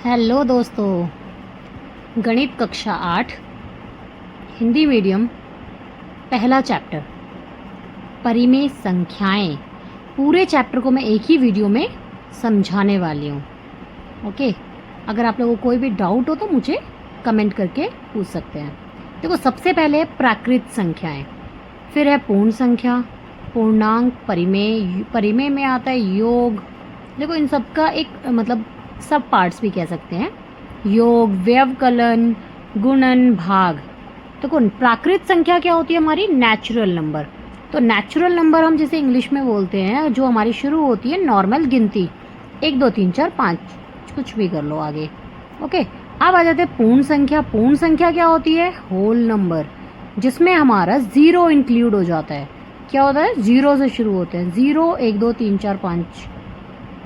Hello दोस्तों, गणित कक्षा 8 हिंदी मीडियम पहला चैप्टर परिमेय संख्याएं। पूरे चैप्टर को मैं एक ही वीडियो में समझाने वाली हूँ। ओके, अगर आप लोगों को कोई भी डाउट हो तो मुझे कमेंट करके पूछ सकते हैं। देखो, सबसे पहले है प्राकृत संख्याएं, फिर है पूर्ण संख्या, पूर्णांक, परिमेय। परिमेय में आता है योग। देखो, इन सब का एक मतलब सब पार्ट्स भी कह सकते हैं, योग, व्यवकलन, गुणन, भाग। देखो, प्राकृत संख्या क्या होती है? हमारी नेचुरल नंबर। तो नेचुरल नंबर हम जैसे इंग्लिश में बोलते हैं, जो हमारी शुरू होती है नॉर्मल गिनती 1 2 3 4 5, कुछ भी कर लो आगे। ओके, अब आ जाते हैं पूर्ण संख्या। पूर्ण संख्या क्या होती है? होल नंबर, जिसमें हमारा 0 इंक्लूड हो जाता है। क्या होता है? 0 से शुरू होते हैं, 0 1 2 3 4 5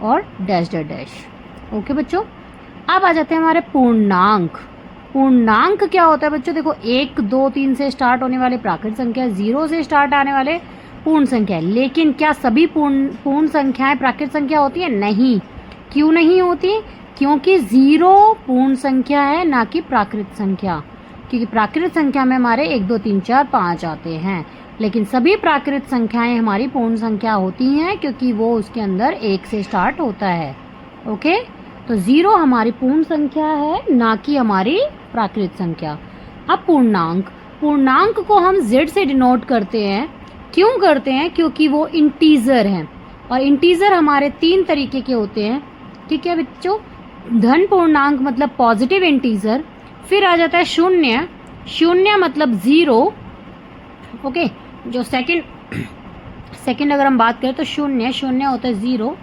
और डैश डैश डैश। ओके बच्चों, अब आ जाते हैं हमारे पूर्णांक। पूर्णांक क्या होता है बच्चों? देखो, 1 2 3 से स्टार्ट होने वाले प्राकृत संख्या, 0 से स्टार्ट आने वाले पूर्ण संख्या। लेकिन क्या सभी पूर्ण संख्याएं प्राकृत संख्या होती है? नहीं। क्यों नहीं होती? क्योंकि 0 पूर्ण संख्या है, ना कि प्राकृत संख्या। क्योंकि प्राकृत संख्या में हमारे 1 2 3 4 5 आते हैं, लेकिन सभी प्राकृत संख्याएं हमारी पूर्ण संख्या होती हैं, क्योंकि वो उसके अंदर 1 से स्टार्ट होता है। ओके, तो 0 हमारी पूर्ण संख्या है, ना कि हमारी प्राकृत संख्या। अब पूर्णांक। पूर्णांक को हम z से डिनोट करते हैं। क्यों करते हैं? क्योंकि वो इंटीजर हैं, और इंटीजर हमारे 3 तरीके के होते हैं। ठीक है बच्चों, धन पूर्णांक मतलब पॉजिटिव इंटीजर, फिर आ जाता है शून्य। शून्य मतलब 0। ओके, जो सेकंड अगर हम बात करें तो शून्य होता है 0।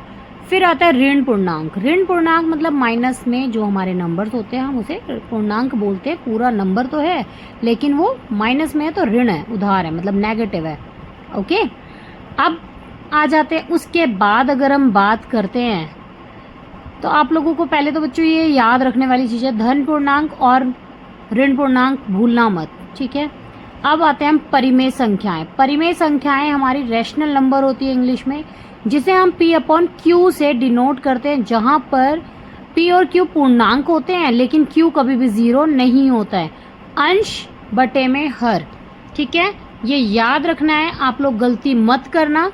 फिर आता है ऋण पूर्णांक। ऋण पूर्णांक मतलब माइनस में जो हमारे नंबर्स होते हैं, हम उसे पूर्णांक बोलते हैं। पूरा नंबर तो है, लेकिन वो माइनस में है तो ऋण है, उधार है, मतलब नेगेटिव है। ओके, अब आ जाते हैं उसके बाद अगर हम बात करते हैं तो आप लोगों को पहले तो बच्चों ये याद रखने वाली चीज़ है, धन पूर्णांक और ऋण पूर्णांक भूलना मत। ठीक है, अब आते हैं हम परिमेय संख्याएं। परिमेय संख्याएं हमारी रैशनल नंबर होती है इंग्लिश में, जिसे हम P/Q से डिनोट करते हैं, जहां पर P और Q पूर्णांक होते हैं, लेकिन Q कभी भी 0 नहीं होता है, अंश बटे में हर। ठीक है, ये याद रखना है, आप लोग गलती मत करना।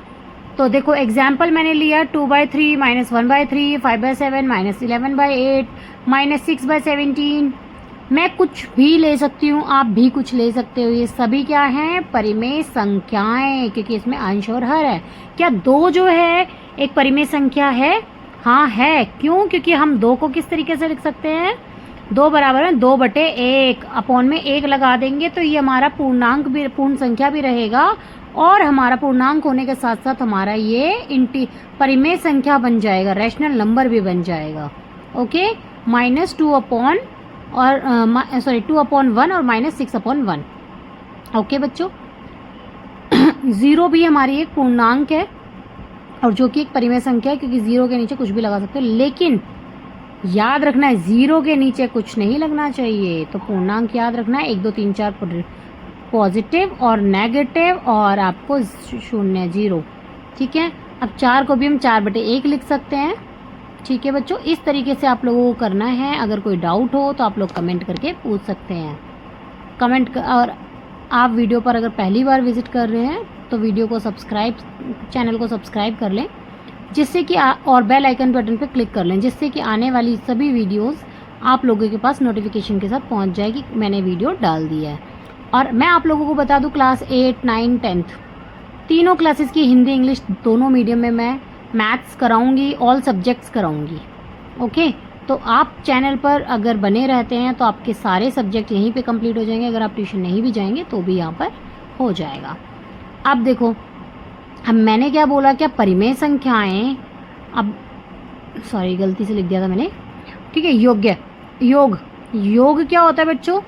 तो देखो, एग्जाम्पल मैंने लिया 2/3 -1/3, 5/7 -11/8 -6/17। मैं कुछ भी ले सकती हूँ, आप भी कुछ ले सकते हो। ये सभी क्या हैं? परिमेय संख्याएं, क्योंकि इसमें अंश और हर है। क्या 2 जो है एक परिमेय संख्या है? हाँ है। क्यों? क्योंकि हम 2 को किस तरीके से लिख सकते हैं? 2 बराबर है 2/1, अपॉन में 1 लगा देंगे तो ये हमारा पूर्णांक भी, पूर्ण संख्या भी रहेगा, और हमारा पूर्णांक होने के साथ साथ हमारा ये परिमेय संख्या बन जाएगा, रैशनल नंबर भी बन जाएगा। ओके, -2/1 और 2/1 और -6/1। ओके बच्चों, 0 भी हमारी एक पूर्णांक है, और जो कि एक परिमेय संख्या है, क्योंकि 0 के नीचे कुछ भी लगा सकते हो। लेकिन याद रखना है, 0 के नीचे कुछ नहीं लगना चाहिए। तो पूर्णांक याद रखना है, 1 2 3 4 पॉजिटिव और नेगेटिव, और आपको 0 0। ठीक है, अब 4 को भी हम 4/1 लिख सकते हैं। ठीक है बच्चों, इस तरीके से आप लोगों को करना है। अगर कोई डाउट हो तो आप लोग कमेंट करके पूछ सकते हैं। और आप वीडियो पर अगर पहली बार विजिट कर रहे हैं तो वीडियो को चैनल को सब्सक्राइब कर लें, जिससे कि और बेल आइकन बटन पर क्लिक कर लें, जिससे कि आने वाली सभी वीडियोस आप लोगों के पास नोटिफिकेशन के साथ पहुंच जाएगी, मैंने वीडियो डाल दिया है। और मैं आप लोगों को बता दूं, क्लास 8 9 10 तीनों क्लासेस की हिंदी इंग्लिश दोनों मीडियम में मैं मैथ्स कराऊंगी, ऑल सब्जेक्ट्स कराऊंगी। ओके, तो आप चैनल पर अगर बने रहते हैं तो आपके सारे सब्जेक्ट यहीं पे कंप्लीट हो जाएंगे। अगर आप ट्यूशन नहीं भी जाएंगे तो भी यहाँ पर हो जाएगा। अब देखो, अब मैंने क्या बोला? क्या परिमेय संख्याएं, अब सॉरी गलती से लिख दिया था मैंने। ठीक है, योग क्या होता है बच्चों?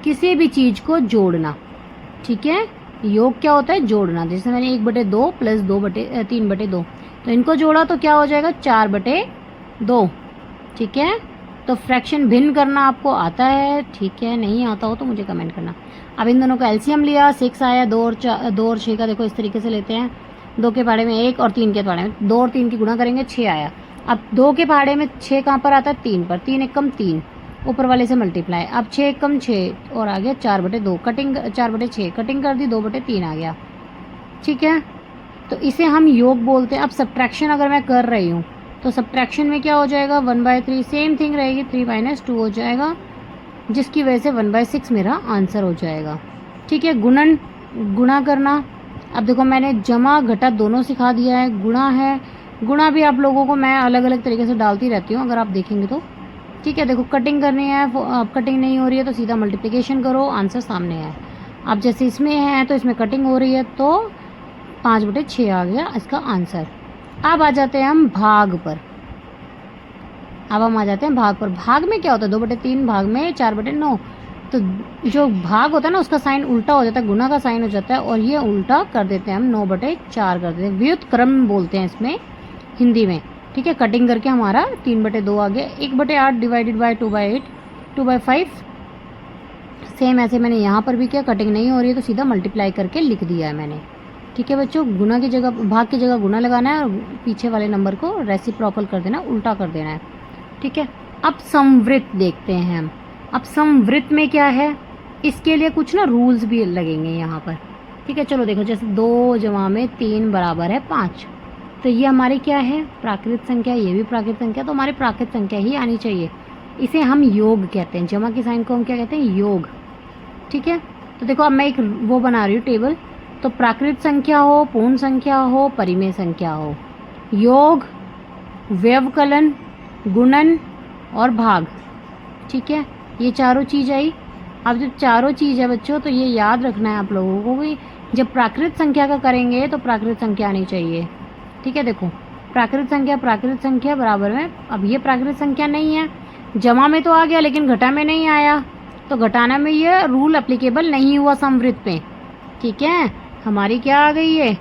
किसी भी चीज को जोड़ना। ठीक है, योग क्या होता है? जोड़ना। जैसे मैंने 1/2 + 3/2, तो इनको जोड़ा तो क्या हो जाएगा? 4/2। ठीक है, तो फ्रैक्शन भिन्न करना आपको आता है? ठीक है, नहीं आता हो तो मुझे कमेंट करना। अब इन दोनों का एलसीएम लिया, 6 आया, 2 और 6 का देखो इस तरीके से लेते हैं। 2 के पाड़े में 1 और 3 के पाड़े में 2 और 3 की गुणा करेंगे, 6 आया। अब 2 के पहाड़े में 6 कहाँ पर आता है, 3 पर, 3 एकम 3, ऊपर वाले से मल्टीप्लाई, अब 6 एकम 6 और आ गया 4/2, कटिंग 4/6 कटिंग कर दी, 2/3 आ गया। ठीक है, तो इसे हम योग बोलते हैं। अब सब्ट्रैक्शन अगर मैं कर रही हूँ तो सब्ट्रैक्शन में क्या हो जाएगा, 1/3 सेम थिंग रहेगी, 3 - 2 हो जाएगा, जिसकी वजह से 1/6 मेरा आंसर हो जाएगा। ठीक है, गुणन, गुणा करना। अब देखो मैंने जमा घटा दोनों सिखा दिया है, गुणा है, गुणा भी आप लोगों को मैं अलग अलग तरीके से डालती रहती हूँ अगर आप देखेंगे तो। ठीक है, देखो कटिंग करनी है, अब कटिंग नहीं हो रही है तो सीधा मल्टीप्लिकेशन करो, आंसर सामने है। अब जैसे इसमें है तो इसमें कटिंग हो रही है तो 5/6 आ गया इसका आंसर। अब आ जाते हैं हम भाग पर। अब हम आ जाते हैं भाग पर। भाग में क्या होता है, 2/3, भाग में 4/9। तो जो भाग होता है ना उसका साइन उल्टा हो जाता है, गुना का साइन हो जाता है, और ये उल्टा कर देते हैं हम, 9/4 कर देते हैं। व्युत्क्रम बोलते हैं इसमें हिंदी में। ठीक है, कटिंग करके हमारा 3/2 आ गया। 1/8 डिवाइडेड बाई 2/8, 2/5। सेम ऐसे मैंने यहाँ पर भी किया, कटिंग नहीं हो रही है तो सीधा मल्टीप्लाई करके लिख दिया है मैंने। ठीक है बच्चों, गुना की जगह, भाग की जगह गुना लगाना है और पीछे वाले नंबर को रेसिप्रोकल कर देना, उल्टा कर देना है। ठीक है, अब समवृत्त देखते हैं हम। अब समवृत्त में क्या है, इसके लिए कुछ ना रूल्स भी लगेंगे यहाँ पर। ठीक है, चलो देखो, जैसे 2 जमा में 3 बराबर है 5, तो ये हमारी क्या है, प्राकृत संख्या, ये भी प्राकृत संख्या, तो हमारी प्राकृत संख्या ही आनी चाहिए। इसे हम योग कहते हैं, जमा के साइन को हम क्या कहते हैं, योग। ठीक है, तो देखो अब मैं एक वो बना रही हूँ टेबल, तो प्राकृत संख्या हो, पूर्ण संख्या हो, परिमेय संख्या हो, योग, व्यवकलन, गुणन और भाग। ठीक है, ये चारों चीज़ आई। अब जब चारों चीज़ है बच्चों तो ये याद रखना है आप लोगों को कि जब प्राकृत संख्या का करेंगे तो प्राकृत संख्या आनी चाहिए। ठीक है, देखो प्राकृत संख्या बराबर में, अब ये प्राकृत संख्या नहीं है, जमा में तो आ गया लेकिन घटा में नहीं आया, तो घटाना में ये रूल एप्लीकेबल नहीं हुआ समवृत्त पे। ठीक है, हमारी क्या आ गई है,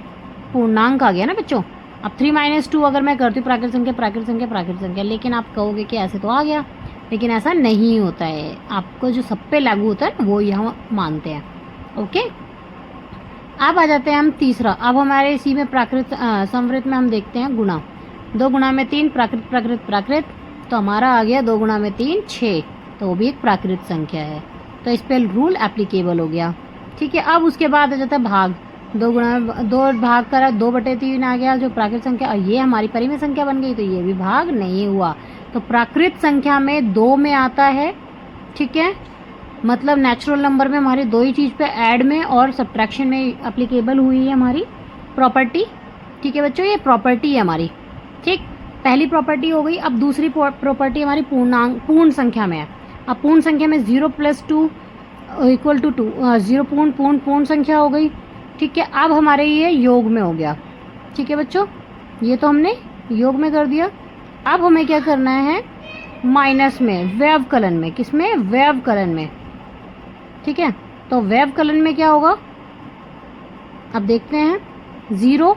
पूर्णांक आ गया ना बच्चों। अब 3 - 2 अगर मैं करती हूँ प्राकृत संख्या, लेकिन आप कहोगे कि ऐसे तो आ गया, लेकिन ऐसा नहीं होता है। आपको जो सब पे लागू होता है ना वो यहाँ मानते हैं। ओके, अब आ जाते हैं हम तीसरा। अब हमारे इसी में प्राकृत समवृत्त में हम देखते हैं गुणा। 2 गुणा में 3, प्राकृत, तो हमारा आ गया 2 गुणा में 3 6, तो वो भी एक प्राकृत संख्या है, तो इस पर रूल एप्लीकेबल हो गया। ठीक है, अब उसके बाद आ जाता है भाग। 2 गुणा में 2 भाग करा, 2/3 आ गया जो प्राकृत संख्या, और ये हमारी परिमेय संख्या बन गई, तो ये भी भाग नहीं हुआ। तो प्राकृत संख्या में 2 में आता है। ठीक है, मतलब नेचुरल नंबर में हमारी 2 ही चीज़ पे, ऐड में और सब्ट्रैक्शन में एप्लीकेबल हुई है हमारी प्रॉपर्टी। ठीक है बच्चों, ये प्रॉपर्टी है हमारी। ठीक, पहली प्रॉपर्टी हो गई। अब दूसरी प्रॉपर्टी हमारी पूर्ण संख्या में है। अब पूर्ण संख्या में 0 + 2 = 2, 0 पूर्ण संख्या हो गई। ठीक है, अब हमारे ये योग में हो गया। ठीक है बच्चों, ये तो हमने योग में कर दिया। अब हमें क्या करना है, माइनस में, व्यवकलन में, किसमें, व्यवकलन में। ठीक है, तो व्यवकलन में क्या होगा, अब देखते हैं। 0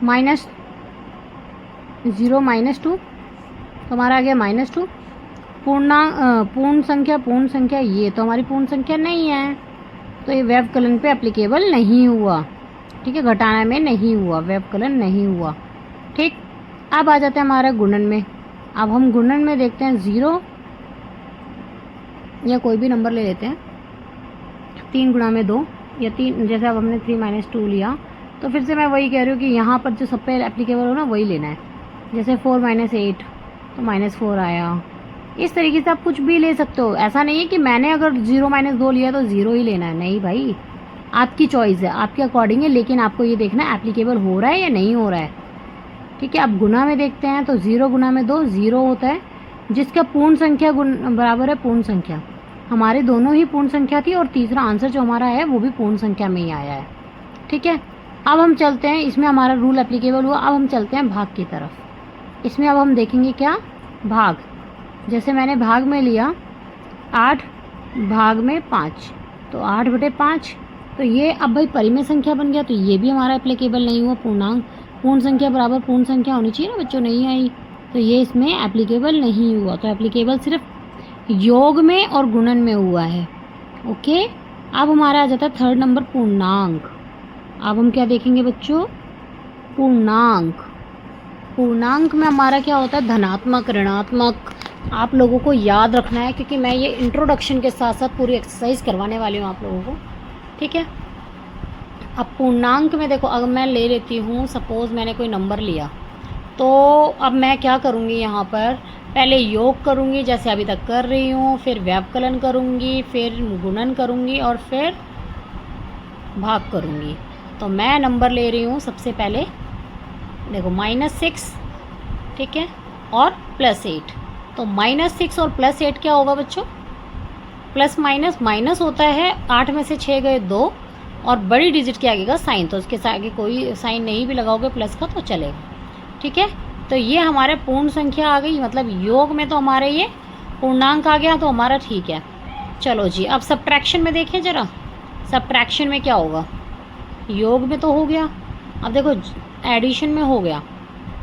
- 2, तो हमारा आ गया -2। पूर्ण संख्या, ये तो हमारी पूर्ण संख्या नहीं है, तो ये व्यवकलन पे एप्लीकेबल नहीं हुआ। ठीक है, घटाना में नहीं हुआ, व्यवकलन नहीं हुआ। ठीक, अब आ जाते हैं हमारे गुणन में। अब हम गुणन में देखते हैं 0 या कोई भी नंबर ले लेते हैं, 3 गुणा में 2 या 3, जैसे अब हमने 3 - 2 लिया, तो फिर से मैं वही कह रही हूँ कि यहाँ पर जो सब पे एप्लीकेबल हो ना वही लेना है। जैसे 4 - 8 तो -4 आया। इस तरीके से आप कुछ भी ले सकते हो, ऐसा नहीं है कि मैंने अगर 0 - 2 लिया तो 0 ही लेना है, नहीं भाई, आपकी चॉइस है, आपके अकॉर्डिंग है, लेकिन आपको ये देखना है एप्लीकेबल हो रहा है या नहीं हो रहा है। ठीक है, अब गुना में देखते हैं, तो 0 गुना में 2 0 होता है, जिसका पूर्ण संख्या बराबर है पूर्ण संख्या। हमारे दोनों ही पूर्ण संख्या थी और तीसरा आंसर जो हमारा है वो भी पूर्ण संख्या में ही आया है। ठीक है, अब हम चलते हैं, इसमें हमारा रूल एप्लीकेबल हुआ। अब हम चलते हैं भाग की तरफ। इसमें अब हम देखेंगे क्या, भाग। जैसे मैंने भाग में लिया 8, भाग में 5, तो 8/5, तो ये अब भाई परिमेय संख्या बन गया, तो ये भी हमारा एप्लीकेबल नहीं हुआ। पूर्णांक, पूर्ण संख्या बराबर पूर्ण संख्या होनी चाहिए ना बच्चों, नहीं आई, तो ये इसमें एप्लीकेबल नहीं हुआ। तो एप्लीकेबल सिर्फ योग में और गुणन में हुआ है। ओके, अब हमारा आ जाता है 3rd नंबर, पूर्णांक। अब हम क्या देखेंगे बच्चों, पूर्णांक। पूर्णांक में हमारा क्या होता है, धनात्मक, ऋणात्मक। आप लोगों को याद रखना है, क्योंकि मैं ये इंट्रोडक्शन के साथ साथ पूरी एक्सरसाइज करवाने वाली हूँ आप लोगों को, ठीक है। अब पूर्णांक में देखो, अगर मैं ले लेती हूँ, सपोज़ मैंने कोई नंबर लिया, तो अब मैं क्या करूँगी, यहाँ पर पहले योग करूँगी जैसे अभी तक कर रही हूँ, फिर व्यवकलन करूँगी, फिर गुणन करूँगी और फिर भाग करूँगी। तो मैं नंबर ले रही हूँ सबसे पहले, देखो -6, ठीक है, और +8। तो -6 और +8 क्या होगा बच्चों, प्लस माइनस, माइनस होता है 8 में से 6 गए 2, और बड़ी डिजिट के आगे का साइन, तो उसके आगे कोई साइन नहीं भी लगाओगे प्लस का तो चलेगा, ठीक है। तो ये हमारे पूर्ण संख्या आ गई, मतलब योग में तो हमारे ये पूर्णांक आ गया, तो हमारा ठीक है। चलो जी, अब सब्ट्रैक्शन में देखें ज़रा, सब्ट्रैक्शन में क्या होगा, योग में तो हो गया, अब देखो एडिशन में हो गया,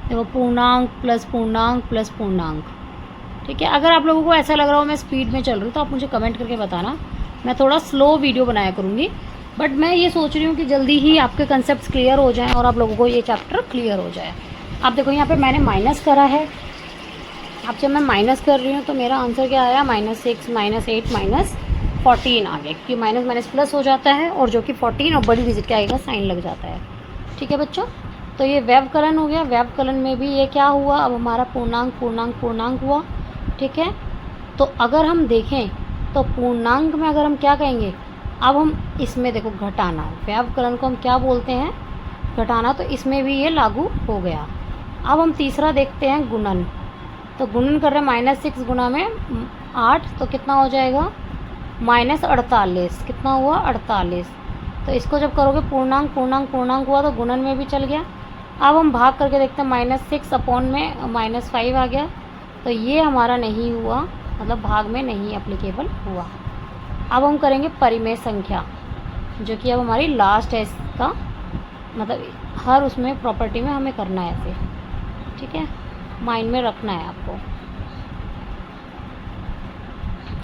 देखो पूर्णांक प्लस पूर्णांक प्लस पूर्णांक, ठीक है। अगर आप लोगों को ऐसा लग रहा हो मैं स्पीड में चल रही हूँ तो आप मुझे कमेंट करके बताना, मैं थोड़ा स्लो वीडियो बनाया करूँगी, बट मैं ये सोच रही हूँ कि जल्दी ही आपके कंसेप्ट क्लियर हो जाएं और आप लोगों को ये चैप्टर क्लियर हो जाए। आप देखो यहाँ पे मैंने माइनस करा है, अब जब मैं माइनस कर रही हूँ तो मेरा आंसर क्या आया, -6, -8, -14 आ गया, क्योंकि माइनस माइनस प्लस हो जाता है और जो कि 14 और बड़ी डिजिट के आएगा साइन लग जाता है, ठीक है बच्चों। तो ये व्यवकलन हो गया, व्यवकलन में भी ये क्या हुआ, अब हमारा पूर्णांक पूर्णांक पूर्णांक हुआ, ठीक है। तो अगर हम देखें तो पूर्णांक में अगर हम क्या कहेंगे, अब हम इसमें देखो घटाना, व्यवकलन को हम क्या बोलते हैं, घटाना, तो इसमें भी ये लागू हो गया। अब हम तीसरा देखते हैं गुणन, तो गुणन कर रहे हैं -6 गुना में 8, तो कितना हो जाएगा, -48, कितना हुआ 48। तो इसको जब करोगे पूर्णांक पूर्णांक पूर्णांक हुआ तो गुणन में भी चल गया। अब हम भाग करके देखते हैं, -6 अपॉन में -5 आ गया, तो ये हमारा नहीं हुआ, मतलब भाग में नहीं एप्लीकेबल हुआ। अब हम करेंगे परिमेय संख्या, जो कि अब हमारी लास्ट है इसका, मतलब हर उसमें प्रॉपर्टी में हमें करना है ऐसे, ठीक है, माइंड में रखना है आपको।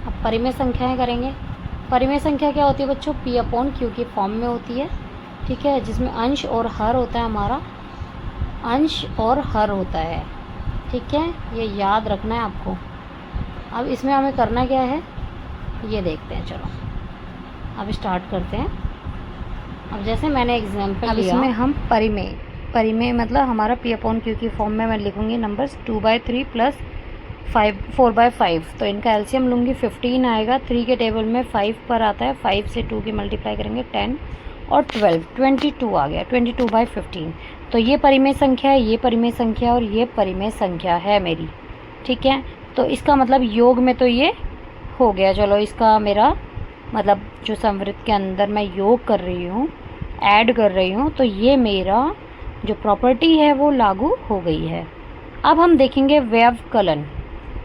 अब परिमेय संख्याएं करेंगे। परिमेय संख्या क्या होती है बच्चों, P/Q की फॉर्म में होती है, ठीक है, जिसमें अंश और हर होता है, हमारा अंश और हर होता है, ठीक है, ये याद रखना है आपको। अब इसमें हमें करना क्या है ये देखते हैं, चलो अब स्टार्ट करते हैं। अब जैसे मैंने एग्जांपल लिया, अब इसमें हम परिमेय मतलब हमारा P/Q की फॉर्म में मैं लिखूंगी नंबर्स 2/3 प्लस 4/5, तो इनका एलसीएम लूँगी 15 आएगा, 3 के टेबल में 5 पर आता है, 5 से 2 की मल्टीप्लाई करेंगे 10 और 12, 22 आ गया, 22/15। तो ये परिमेय संख्या है, ये परिमेय संख्या और ये परिमेय संख्या है मेरी, ठीक है। तो इसका मतलब योग में तो ये हो गया, चलो इसका मेरा मतलब जो संवृत्त के अंदर मैं योग कर रही हूँ, ऐड कर रही हूँ, तो ये मेरा जो प्रॉपर्टी है वो लागू हो गई है। अब हम देखेंगे व्यवकलन,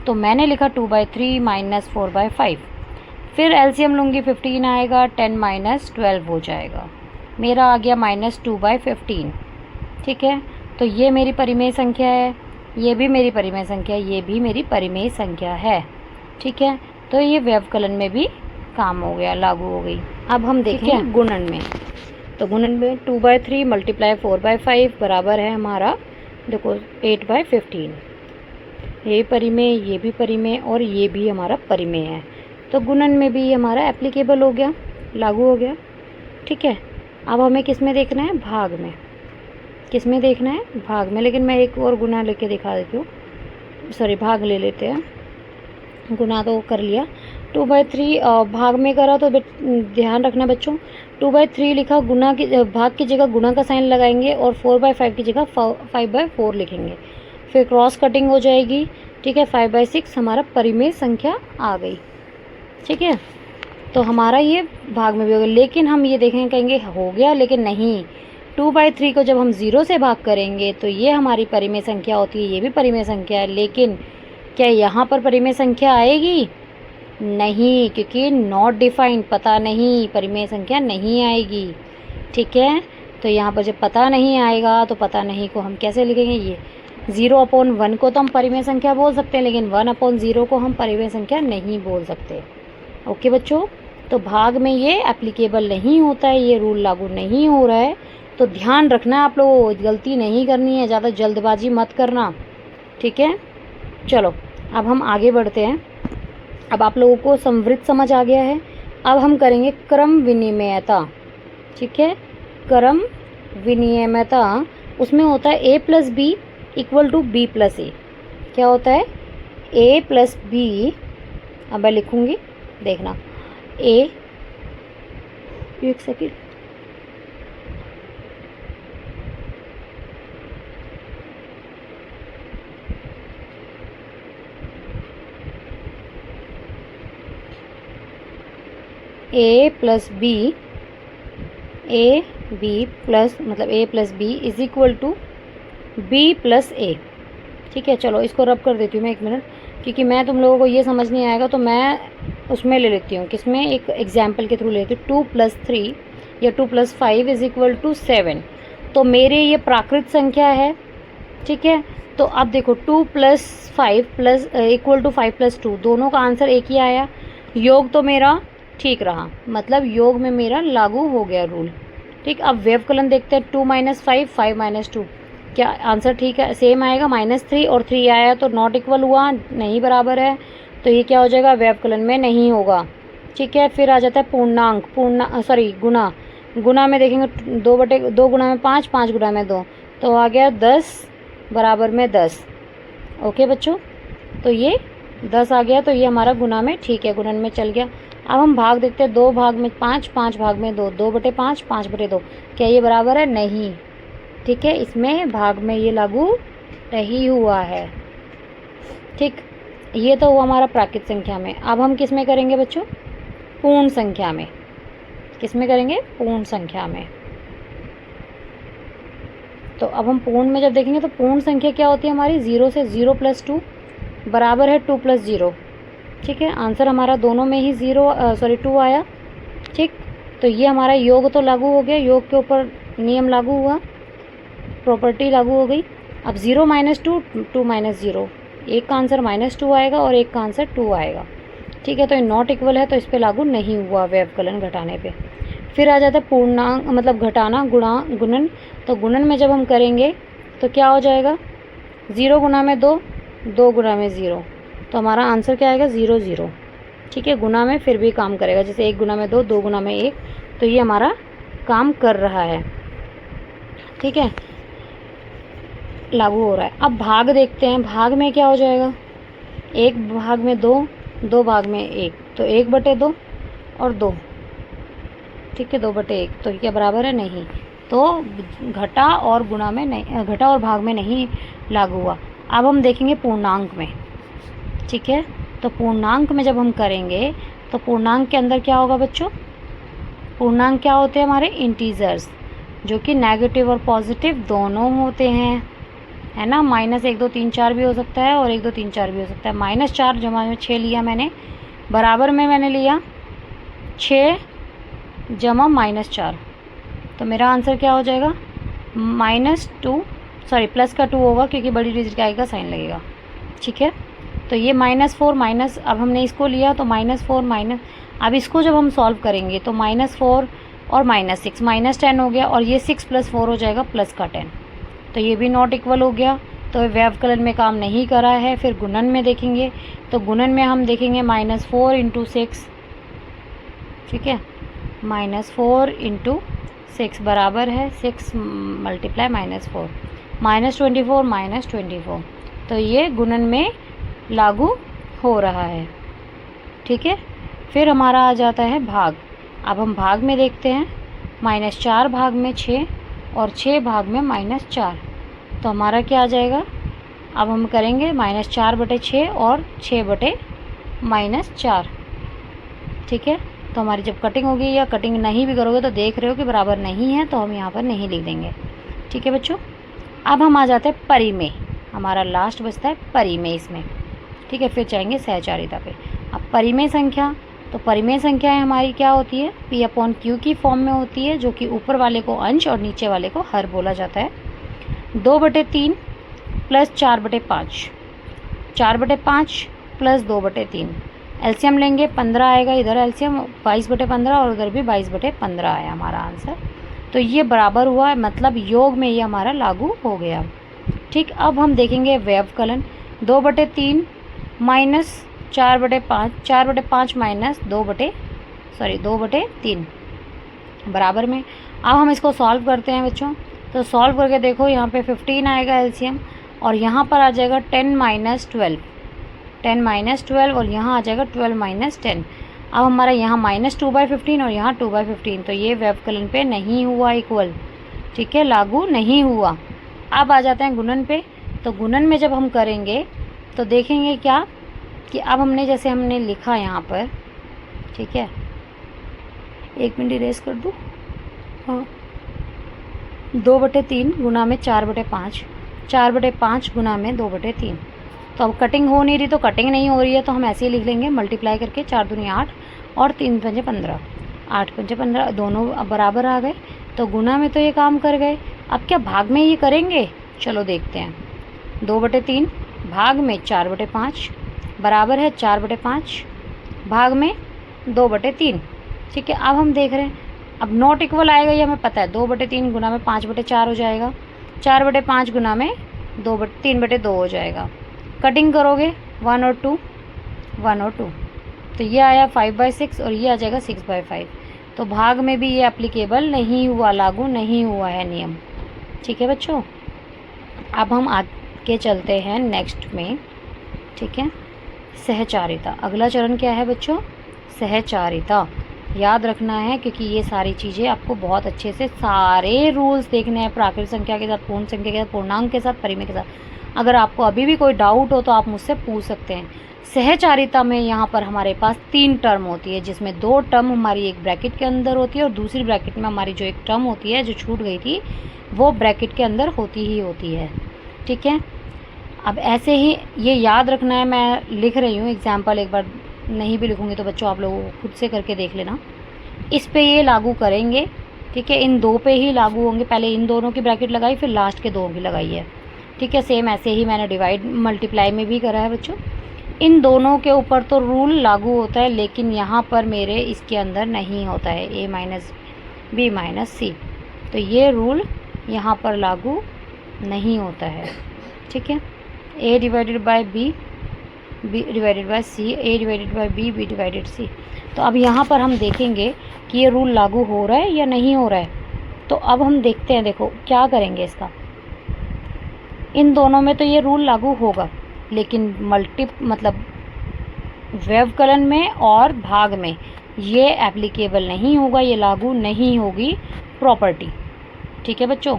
तो मैंने लिखा 2/3 - 4/5, फिर एलसीएम लूँगी 15 आएगा, 10 - 12 हो जाएगा, मेरा आ गया -2/15, ठीक है। तो ये मेरी परिमेय संख्या है, ये भी मेरी परिमेय संख्या, ये भी मेरी परिमेय संख्या है, ठीक है। तो ये व्यवकलन में भी काम हो गया, लागू हो गई। अब हम देखें गुणन में, तो गुणन में 2/3 × 4/5 बराबर है हमारा, देखो 8/15, ये परिमेय, ये भी परिमेय और ये भी हमारा परिमेय है, तो गुणन में भी हमारा एप्लीकेबल हो गया, लागू हो गया, ठीक है। अब हमें किस में देखना है, भाग में, किस में देखना है, भाग में, लेकिन मैं एक और गुना लेके दिखा देती हूँ, सॉरी भाग ले लेते हैं, गुना तो कर लिया, 2/3 भाग में करा, तो ध्यान रखना बच्चों 2/3 लिखा, गुना की भाग की जगह गुना का साइन लगाएंगे और 4/5 की जगह 5/4 लिखेंगे, फिर क्रॉस कटिंग हो जाएगी, ठीक है, 5/6 हमारा परिमेय संख्या आ गई, ठीक है। तो हमारा ये भाग में भी हो गया, लेकिन हम ये देखेंगे कहेंगे हो गया, लेकिन नहीं, 2/3 को जब हम 0 से भाग करेंगे तो ये हमारी परिमेय संख्या होती है, ये भी परिमेय संख्या है, लेकिन क्या यहाँ पर परिमेय संख्या आएगी, नहीं, क्योंकि नॉट डिफाइंड, पता नहीं, परिमेय संख्या नहीं आएगी, ठीक है। तो यहाँ पर जब पता नहीं आएगा तो पता नहीं को हम कैसे लिखेंगे, ये 0/1 को तो हम परिमेय संख्या बोल सकते हैं, लेकिन 1/0 को हम परिमेय संख्या नहीं बोल सकते, ओके बच्चों। तो भाग में ये एप्लीकेबल नहीं होता है, ये रूल लागू नहीं हो रहा है, तो ध्यान रखना आप लोगों को, गलती नहीं करनी है, ज़्यादा जल्दबाजी मत करना, ठीक है। चलो अब हम आगे बढ़ते हैं। अब आप लोगों को संवृत समझ आ गया है। अब हम करेंगे क्रम विनिमयता, ठीक है। क्रम विनिमयता, उसमें होता है a plus B equal to B plus A. क्या होता है? a प्लस बी, अब मैं लिखूंगी, देखना। a, एक second, a plus B, A B plus मतलब a plus B is equal to B plus A, ठीक है। चलो इसको रब कर देती हूँ मैं 1 मिनट, क्योंकि मैं तुम लोगों को ये समझ नहीं आएगा तो मैं उसमें ले लेती हूँ, किसमें, एक एग्जाम्पल के थ्रू लेती हूँ। 2 प्लस 3 या 2 प्लस 5 इज इक्वल टू 7। तो मेरे ये प्राकृत संख्या है, ठीक है। तो अब देखो 2 plus 5 plus equal to 5 plus 2, दोनों का आंसर एक ही आया। योग तो मेरा ठीक रहा, मतलब योग में मेरा लागू हो गया रूल, ठीक। अब व्यवकलन देखते हैं। 2 माइनस 5, 5 माइनस 2, क्या आंसर ठीक है, सेम आएगा। -3 और 3 आया तो नॉट इक्वल हुआ, नहीं बराबर है, तो ये क्या हो जाएगा, व्यवकलन में नहीं होगा, ठीक है। फिर आ जाता है पूर्णांक, गुणा। गुणा में देखेंगे 2 गुणा में 5, 5 गुणा में 2, तो आ गया 10 बराबर में 10। ओके बच्चों, तो ये 10 आ गया, तो ये हमारा गुणा में ठीक है, गुणन में चल गया। अब हम भाग देखते हैं। 2 भाग में 5, 5 भाग में 2, 2/5, 5/2, क्या ये बराबर है? नहीं, ठीक है, इसमें भाग में ये लागू नहीं हुआ है, ठीक। ये तो हुआ हमारा प्राकृत संख्या में। अब हम किस में करेंगे बच्चों? पूर्ण संख्या में। किस में करेंगे? पूर्ण संख्या में। तो अब हम पूर्ण में जब देखेंगे तो पूर्ण संख्या क्या होती है हमारी? 0 से 0 प्लस 2 बराबर है 2 प्लस 0, ठीक है। आंसर हमारा दोनों में ही 2 आया, ठीक। तो ये हमारा योग तो लागू हो गया, योग के ऊपर नियम लागू हुआ, प्रॉपर्टी लागू हो गई। अब 0 माइनस 2, 2 माइनस 0, एक का आंसर -2 आएगा और एक का आंसर 2 आएगा, ठीक है। तो ये नॉट इक्वल है, तो इस पर लागू नहीं हुआ व्यवकलन घटाने पे। फिर आ जाता है पूर्णांक, मतलब घटाना, गुणन। तो गुणन में जब हम करेंगे तो क्या हो जाएगा? 0 गुना में 2, 2 गुना में 0, तो हमारा आंसर क्या आएगा? 0 0, ठीक है। गुना में फिर भी काम करेगा, जैसे 1 गुना में 2, 2 गुना में 1, तो ये हमारा काम कर रहा है, ठीक है, लागू हो रहा है। अब भाग देखते हैं। भाग में क्या हो जाएगा? 1 भाग में 2, 2 भाग में 1, तो 1/2 और 2, ठीक है, 2/1, तो क्या बराबर है? नहीं, तो घटा और गुणा में नहीं, घटा और भाग में नहीं लागू हुआ। अब हम देखेंगे पूर्णांक में, ठीक है। तो पूर्णांक में जब हम करेंगे तो पूर्णांक के अंदर क्या होगा बच्चों? पूर्णांक क्या होते हैं हमारे? इंटीजर्स, जो कि नेगेटिव और पॉजिटिव दोनों होते हैं, है ना। -1 2 3 4 भी हो सकता है और 1 2 3 4 भी हो सकता है। -4 जमा में 6 लिया मैंने, बराबर में मैंने लिया 6 जमा -4, तो मेरा आंसर क्या हो जाएगा? -2, सॉरी प्लस का 2 होगा, क्योंकि बड़ी डिजिट का आएगा साइन लगेगा, ठीक है। तो ये -4 माइनस, अब हमने इसको लिया तो -4 माइनस, अब इसको जब हम सॉल्व करेंगे तो -4 और -6, -10 हो गया, और ये 6 + 4 हो जाएगा प्लस का 10, तो ये भी नॉट इक्वल हो गया, तो व्यवकलन में काम नहीं करा है। फिर गुणन में देखेंगे, तो गुणन में हम देखेंगे -4 × 6, ठीक है, -4 × 6 बराबर है 6 × -4, -24 -24, तो ये गुणन में लागू हो रहा है, ठीक है। फिर हमारा आ जाता है भाग। अब हम भाग में देखते हैं। -4 भाग में 6 और 6 भाग में -4, तो हमारा क्या आ जाएगा? अब हम करेंगे -4/6 और 6/-4, ठीक है। तो हमारी जब कटिंग होगी, या कटिंग नहीं भी करोगे तो देख रहे हो कि बराबर नहीं है, तो हम यहाँ पर नहीं लिख देंगे, ठीक है बच्चों। अब हम आ जाते हैं परिमेय, हमारा लास्ट बचता है परिमेय इसमें, ठीक है। फिर जाएंगे सहचारिता पे। अब परिमेय संख्या, तो परिमेय संख्याएं हमारी क्या होती है? P/Q की फॉर्म में होती है, जो कि ऊपर वाले को अंश और नीचे वाले को हर बोला जाता है। 2/3 + 4/5, 4/5 + 2/3, एलसीएम लेंगे 15 आएगा, इधर एलसीएम 22/15 और उधर भी 22/15 आया हमारा आंसर। तो ये बराबर हुआ, मतलब योग में ये हमारा लागू हो गया। ठीक, अब हम देखेंगे व्यवकलन। 2/3 माइनस 4/5, 4/5 माइनस 2/3 बराबर में। अब हम इसको सॉल्व करते हैं बच्चों। तो सॉल्व करके देखो, यहाँ पे 15 आएगा एलसीएम, और यहाँ पर आ जाएगा 10 माइनस 12, 10 माइनस 12, और यहाँ आ जाएगा 12 माइनस 10। अब हमारा यहाँ -2/15 और यहाँ 2/15, तो ये व्यवकलन पे नहीं हुआ इक्वल। ठीक है, लागू नहीं हुआ। अब आ जाते हैं गुणन पे। तो गुणन में जब हम करेंगे तो देखेंगे क्या कि अब हमने जैसे हमने लिखा यहाँ पर, ठीक है, 1 मिनट इरेज कर दूँ। हाँ, 2/3 गुना में 4/5, 4/5 गुना में 2/3। तो अब कटिंग हो नहीं रही, तो कटिंग नहीं हो रही है तो हम ऐसे ही लिख लेंगे, मल्टीप्लाई करके 4 दूनी 8 और 3 पंजे 15, 8 पंजे 15, दोनों अब बराबर आ गए। तो गुना में तो ये काम कर गए, अब क्या भाग में ये करेंगे? चलो देखते हैं। 2/3 भाग में 4/5 बराबर है 4/5 भाग में 2/3। ठीक है, अब हम देख रहे हैं, अब नॉट इक्वल आएगा ये हमें पता है। 2/3 गुना में 5/4 हो जाएगा, 4/5 गुना में 3/2 हो जाएगा। कटिंग करोगे 1 और 2, 1 और 2, तो ये आया 5/6 और ये आ जाएगा 6/5। तो भाग में भी ये एप्लीकेबल नहीं हुआ, लागू नहीं हुआ है नियम। ठीक है बच्चों, अब हम आगे चलते हैं नेक्स्ट में। ठीक है, सहचारिता। अगला चरण क्या है बच्चों? सहचारिता। याद रखना है, क्योंकि ये सारी चीज़ें आपको बहुत अच्छे से सारे रूल्स देखने हैं, प्राकृतिक संख्या के साथ, पूर्ण संख्या के साथ, पूर्णांक के साथ, परिमेय के साथ। अगर आपको अभी भी कोई डाउट हो तो आप मुझसे पूछ सकते हैं। सहचारिता में यहाँ पर हमारे पास 3 टर्म होती है, जिसमें 2 टर्म हमारी एक ब्रैकेट के अंदर होती है और दूसरी ब्रैकेट में हमारी जो एक टर्म होती है जो छूट गई थी वो ब्रैकेट के अंदर होती ही होती है। ठीक है, अब ऐसे ही ये याद रखना है। मैं लिख रही हूँ एग्जाम्पल, एक बार नहीं भी लिखूँगी तो बच्चों आप लोग खुद से करके देख लेना। इस पे ये लागू करेंगे, ठीक है, इन 2 पे ही लागू होंगे। पहले इन दोनों की ब्रैकेट लगाई, फिर लास्ट के 2 की लगाई है। ठीक है, सेम ऐसे ही मैंने डिवाइड मल्टीप्लाई में भी करा है बच्चों। इन दोनों के ऊपर तो रूल लागू होता है, लेकिन यहाँ पर मेरे इसके अंदर नहीं होता है, a माइनस बी माइनस सी, तो ये रूल यहाँ पर लागू नहीं होता है। ठीक है, a divided by b, b divided by c, a divided by b, b divided c। तो अब यहाँ पर हम देखेंगे कि ये रूल लागू हो रहा है या नहीं हो रहा है। तो अब हम देखते हैं, देखो क्या करेंगे इसका। इन दोनों में तो ये रूल लागू होगा, लेकिन मतलब व्यवकलन में और भाग में ये एप्लीकेबल नहीं होगा, ये लागू नहीं होगी प्रॉपर्टी। ठीक है बच्चों,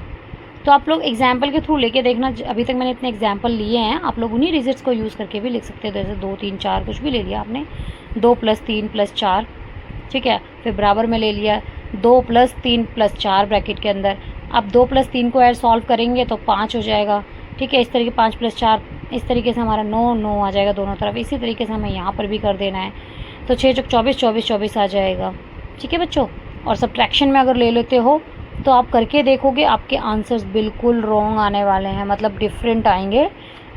तो आप लोग एग्जाम्पल के थ्रू लेके देखना। अभी तक मैंने इतने एग्जाम्पल लिए हैं, आप लोग उन्हीं रिजल्ट्स को यूज़ करके भी लिख सकते हैं। जैसे 2 3 4 कुछ भी ले लिया आपने, 2 + 3 + 4, ठीक है, फिर बराबर में ले लिया 2 + 3 + 4 ब्रैकेट के अंदर। अब 2 + 3 को ऐड सॉल्व करेंगे तो 5 हो जाएगा। ठीक है, इस तरीके 5 + 4, इस तरीके से हमारा 9 आ जाएगा दोनों तरफ। इसी तरीके से हमें यहाँ पर भी कर देना है, तो 6 × 24 24 24 आ जाएगा। ठीक है बच्चों, और सब्ट्रैक्शन में अगर ले लेते हो तो आप करके देखोगे, आपके आंसर्स बिल्कुल रॉन्ग आने वाले हैं, मतलब डिफरेंट आएंगे।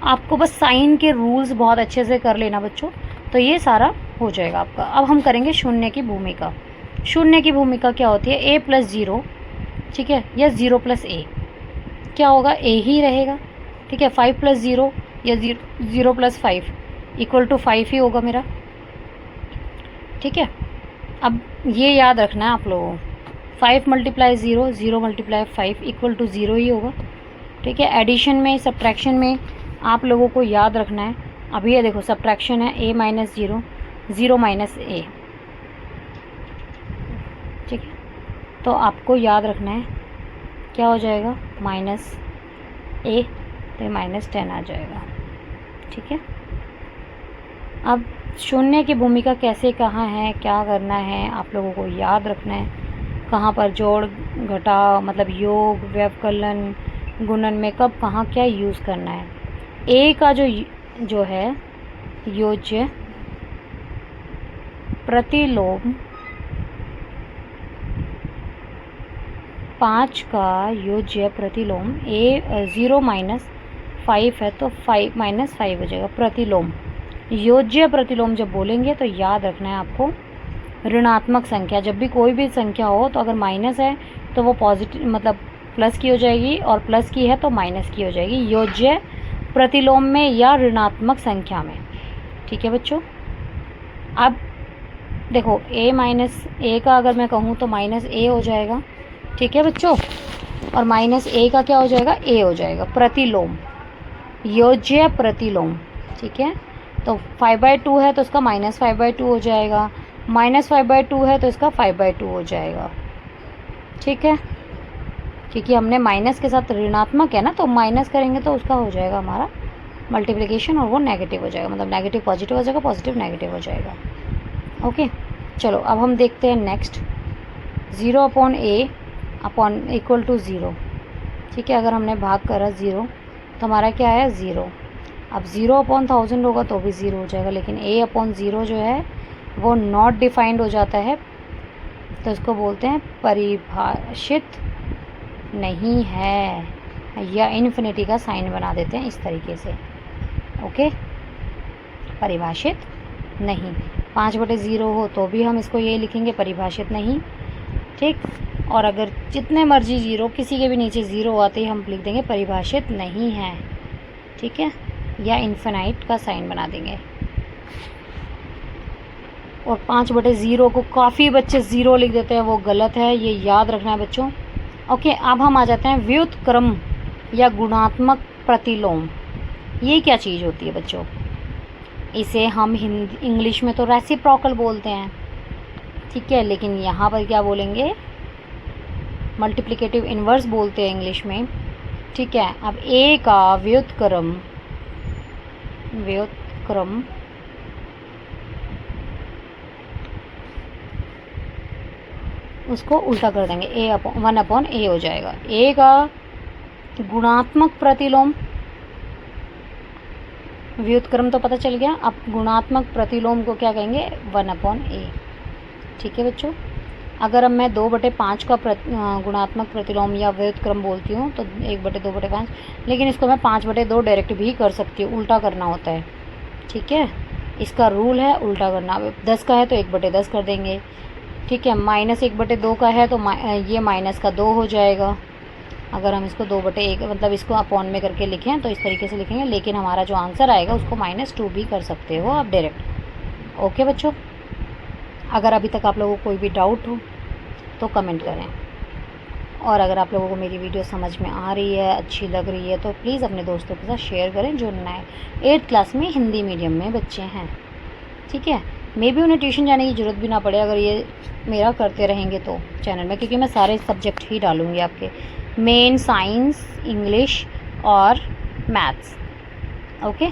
आपको बस साइन के रूल्स बहुत अच्छे से कर लेना बच्चों, तो ये सारा हो जाएगा आपका। अब हम करेंगे शून्य की भूमिका। शून्य की भूमिका क्या होती है? a + 0, ठीक है, या 0 + a। क्या होगा? a ही रहेगा। ठीक है, 5 + 0 या 0 + 5 = 5 ही होगा मेरा। ठीक है, अब ये याद रखना है आप लोगों को, 5 × 0, 0 × 5 = 0 ही होगा। ठीक है, एडिशन में, सब्ट्रैक्शन में आप लोगों को याद रखना है। अभी ये देखो सब्ट्रैक्शन है, a - 0, 0 - a। ठीक है, तो आपको याद रखना है क्या हो जाएगा, -a, तो -10 आ जाएगा। ठीक है, अब शून्य की भूमिका कैसे, कहाँ है, क्या करना है, आप लोगों को याद रखना है। कहाँ पर जोड़ घटाव, मतलब योग, व्यवकलन, गुणन में कब कहाँ क्या यूज़ करना है। a का जो है योज्य प्रतिलोम, 5 का योज्य प्रतिलोम, a 0 - 5 है तो 5 - 5 हो जाएगा प्रतिलोम। योज्य प्रतिलोम जब बोलेंगे तो याद रखना है आपको, ऋणात्मक संख्या, जब भी कोई भी संख्या हो तो अगर माइनस है तो वो पॉजिटिव मतलब प्लस की हो जाएगी, और प्लस की है तो माइनस की हो जाएगी, योज्य प्रतिलोम में या ऋणात्मक संख्या में। ठीक है बच्चों। अब देखो a माइनस ए का अगर मैं कहूँ तो माइनस ए हो जाएगा। ठीक है बच्चों, और माइनस ए का क्या हो जाएगा, ए हो जाएगा। प्रतिलोम, योज्य प्रतिलोम। ठीक है, तो 5/2 है तो इसका -5/2 हो जाएगा, -5/2 है तो इसका 5/2 हो जाएगा। ठीक है, क्योंकि हमने माइनस के साथ ऋणात्मक है ना, तो माइनस करेंगे तो उसका हो जाएगा हमारा मल्टीप्लिकेशन, और वो नेगेटिव हो जाएगा, मतलब नेगेटिव पॉजिटिव हो जाएगा, पॉजिटिव नेगेटिव हो जाएगा। ओके, चलो अब हम देखते हैं नेक्स्ट। 0/a/= 0। ठीक है, अगर हमने भाग करा 0 तो हमारा क्या है 0। अब 0/1000 होगा तो भी 0 हो जाएगा, लेकिन a/0 जो है वो नॉट डिफाइंड हो जाता है, तो इसको बोलते हैं परिभाषित नहीं है, या इन्फिनिटी का साइन बना देते हैं इस तरीके से। ओके, परिभाषित नहीं। 5/0 हो तो भी हम इसको ये लिखेंगे परिभाषित नहीं। ठीक, और अगर जितने मर्जी 0, किसी के भी नीचे 0 आते ही हम लिख देंगे परिभाषित नहीं है। ठीक है, या इन्फिनाइट का साइन बना देंगे। और 5/0 को काफ़ी बच्चे 0 लिख देते हैं, वो गलत है, ये याद रखना है बच्चों। ओके, अब हम आ जाते हैं व्युत्क्रम या गुणात्मक प्रतिलोम। ये क्या चीज़ होती है बच्चों? इसे हम हिंदी इंग्लिश में तो रेसिप्रोकल बोलते हैं। ठीक है, लेकिन यहाँ पर क्या बोलेंगे, मल्टीप्लिकेटिव इन्वर्स बोलते हैं इंग्लिश में। ठीक है, अब ए का व्युत्क्रम उसको उल्टा कर देंगे, 1/a हो जाएगा। ए का गुणात्मक प्रतिलोम, व्युत्क्रम तो पता चल गया, अब गुणात्मक प्रतिलोम को क्या कहेंगे, 1/a। ठीक है बच्चों, अगर अब मैं 2/5 का गुणात्मक प्रतिलोम या व्युत्क्रम बोलती हूँ तो 1/2/5, लेकिन इसको मैं 5/2 डायरेक्ट भी कर सकती हूँ, उल्टा करना होता है। ठीक है, इसका रूल है उल्टा करना। 10 का है तो 1/10 कर देंगे। ठीक है, -1/2 का है तो ये -2 हो जाएगा। अगर हम इसको 2/1 मतलब इसको अपॉन में करके लिखें तो इस तरीके से लिखेंगे, लेकिन हमारा जो आंसर आएगा उसको -2 भी कर सकते हो आप डायरेक्ट। ओके बच्चों, अगर अभी तक आप लोगों को कोई भी डाउट हो तो कमेंट करें, और अगर आप लोगों को मेरी वीडियो समझ में आ रही है, अच्छी लग रही है, तो प्लीज़ अपने दोस्तों के साथ शेयर करें जो नए 8th क्लास में हिंदी मीडियम में बच्चे हैं। ठीक है, मे भी उन्हें ट्यूशन जाने की ज़रूरत भी ना पड़े अगर ये मेरा करते रहेंगे तो चैनल में, क्योंकि मैं सारे सब्जेक्ट ही डालूँगी आपके, मेन साइंस, इंग्लिश और मैथ्स। ओके,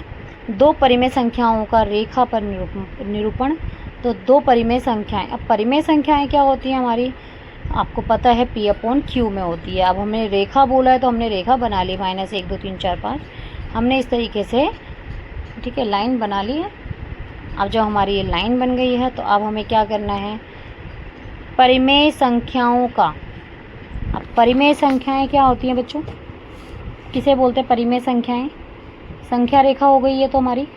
2 परिमेय संख्याओं का रेखा पर निरूपण। तो 2 परिमेय संख्याएं, अब परिमेय संख्याएं क्या होती हैं हमारी, आपको पता है P/Q में होती है। अब हमने रेखा बोला है तो हमने रेखा बना ली, -1 2 3 4 5 हमने इस तरीके से, ठीक है, लाइन बना ली है। अब जब हमारी ये लाइन बन गई है तो अब हमें क्या करना है, परिमेय संख्याओं का। अब परिमेय संख्याएं क्या होती हैं बच्चों, किसे बोलते हैं परिमेय संख्याएं? संख्या रेखा हो गई है तो हमारी,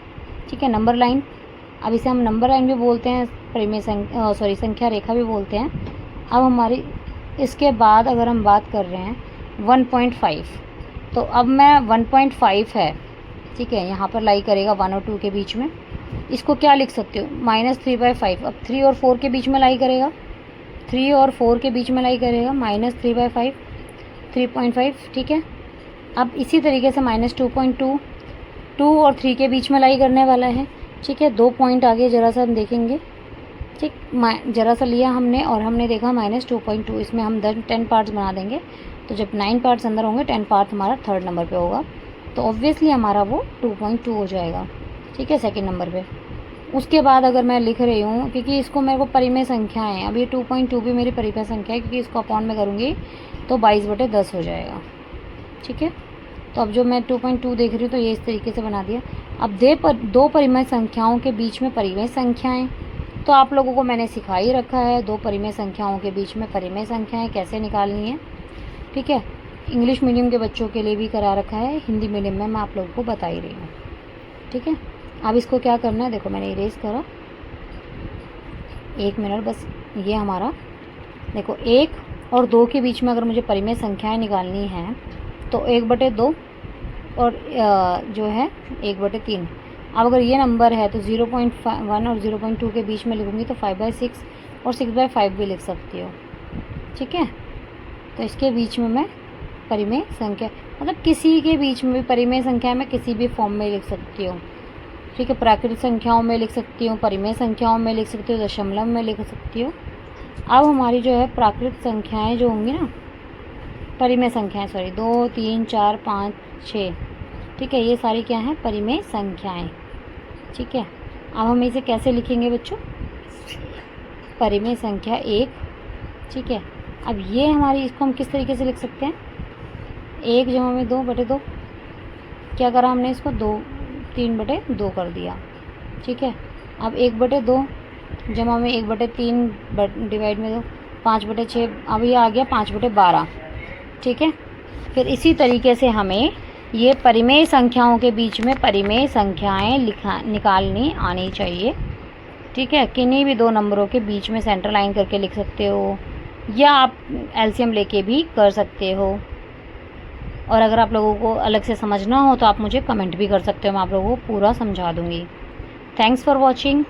ठीक है, नंबर लाइन। अब इसे हम नंबर लाइन भी बोलते हैं, परिमेय संख्या रेखा भी बोलते हैं। अब हमारी इसके बाद अगर हम बात कर रहे हैं 1.5, तो अब मैं 1.5 है, ठीक है, यहाँ पर लाई करेगा 1 और 2 के बीच में, इसको क्या लिख सकते हो, -3/5। अब 3 और 4 के बीच में लाई करेगा, 3 और 4 के बीच में लाई करेगा, -3/5 3.5। ठीक है, अब इसी तरीके से -2.2 2 और 3 के बीच में लाई करने वाला है। ठीक है, 2 पॉइंट आगे ज़रा सा हम देखेंगे, ठीक, ज़रा सा लिया हमने और हमने देखा -2.2, इसमें हम 10 पार्ट्स बना देंगे, तो जब 9 पार्ट्स अंदर होंगे 10 पार्ट्स हमारा 3rd नंबर पे होगा, तो ऑब्वियसली हमारा वो 2.2 हो जाएगा। ठीक है, 2nd नंबर पे। उसके बाद अगर मैं लिख रही हूँ, क्योंकि इसको मेरे को परिमेय संख्या है, अब ये 2.2 भी मेरी परिमेय संख्या है, क्योंकि इसको अपॉन में करूँगी तो 22/10 हो जाएगा। ठीक है, तो अब जो मैं 2.2 देख रही हूँ तो ये इस तरीके से बना दिया। अब 2 परिमेय संख्याओं के बीच में परिमेय संख्याएं, तो आप लोगों को मैंने सिखा ही रखा है 2 परिमेय संख्याओं के बीच में परिमेय संख्याएं कैसे निकालनी है। ठीक है, इंग्लिश मीडियम के बच्चों के लिए भी करा रखा है, हिंदी मीडियम में मैं आप लोगों को बता ही रही हूँ। ठीक है, अब इसको क्या करना है, देखो मैंने इरेज करा, 1 मिनट बस। ये हमारा देखो 1 और 2 के बीच में अगर मुझे परिमेय संख्याएं निकालनी हैं तो 1/2 और जो है 1/3। अब अगर ये नंबर है तो 0.1 और 0.2 के बीच में लिखूँगी तो 5/6 और 6/5 भी लिख सकती हो। ठीक है, तो इसके बीच में मैं परिमेय संख्या, मतलब किसी के बीच में भी परिमेय संख्या मैं किसी भी फॉर्म में लिख सकती हूँ। ठीक है, प्राकृत संख्याओं में लिख सकती हूँ, परिमेय संख्याओं में लिख सकती हूँ, दशमलव में लिख सकती हूँ। अब हमारी जो है प्राकृत संख्याएं जो होंगी ना, परिमेय संख्याएं, सॉरी, 2, 3, 4, 5, 6, ठीक है, ये सारी क्या हैं, परिमेय संख्याएं। ठीक है, अब हम इसे कैसे लिखेंगे बच्चों, परिमेय संख्या 1। ठीक है, अब ये हमारी, इसको हम किस तरीके से लिख सकते हैं, 1 जमा में 2/2, क्या करा हमने, इसको 3/2 कर दिया। ठीक है, अब 1/2 जमा में 1/3 डिवाइड में 2, 5/6, अब ये आ गया 5/12। ठीक है, फिर इसी तरीके से हमें ये परिमेय संख्याओं के बीच में परिमेय संख्याएं निकालनी आनी चाहिए। ठीक है, किन्हीं भी 2 नंबरों के बीच में सेंटर लाइन करके लिख सकते हो, या आप एलसीएम लेके भी कर सकते हो। और अगर आप लोगों को अलग से समझना हो तो आप मुझे कमेंट भी कर सकते हो, मैं आप लोगों को पूरा समझा दूँगी। Thanks for watching.